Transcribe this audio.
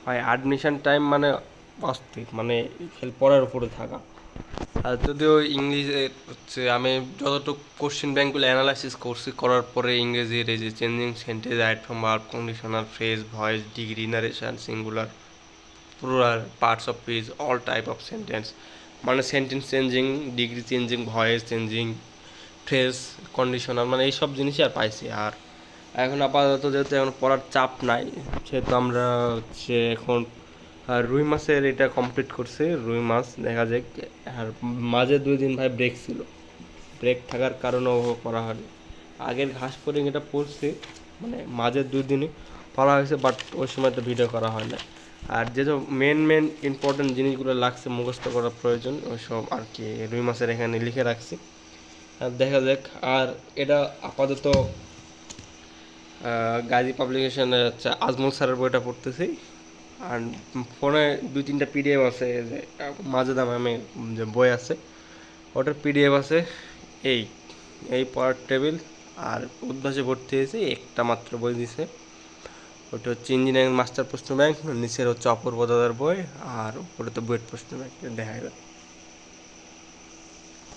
ভাই admission time মানে অস্থির, মানে খালি পড়ার উপরে থাকা। আর যদিও ইংলিশে হচ্ছে আমি যতটুকু কোশ্চেন ব্যাংকগুলো অ্যানালাইসিস করছি, করার পরে ইংরেজির এই যে changing sentence, right from verb, conditional phrase, voice, degree, narration, singular, plural, parts of speech, all type of sentence, মানে sentence changing, degree changing, voice changing, phrase, conditional, মানে এইসব জিনিসই আর পাইছি। আর এখন আপাতত যেহেতু এখন পড়ার চাপ নাই, সেহেতু আমরা হচ্ছে এখন রুই মাছের এটা কমপ্লিট করছি। রুই মাছ দেখা যাক। আর মাঝে 2 দিন ভাই ব্রেক ছিল, ব্রেক থাকার কারণেও করা হয়নি। আগের ঘাস ফড়িং এটা পড়ছি, মানে মাঝে 2 দিনই পড়া হয়েছে, বাট ওই সময় তো ভিডিও করা হয় না। আর যেসব মেন মেন ইম্পর্টেন্ট জিনিসগুলো লাগছে মুখস্থ করার প্রয়োজন, ওইসব আর কি রুই মাছের এখানে লিখে রাখছি। আর দেখা যাক। আর এটা আপাতত গাজী পাবলিকেশনে হচ্ছে আজমল স্যারের বইটা পড়তেছি। আর ফোনে 2-3টা পিডিএফ আছে, যে মাজেদা ম্যামের যে বই আছে ওটার পিডিএফ আছে। এই এই পড়ার টেবিল। আর উদ্ভাসে ভর্তি হয়েছে, একটা মাত্র বই দিছে, ওটা হচ্ছে ইঞ্জিনিয়ারিং মাস্টার প্রশ্ন ব্যাংক, নিচের হচ্ছে অপূর্ব দাদার বই, আর উপরে তো বুয়েট প্রশ্ন ব্যাংক দেখা যায়।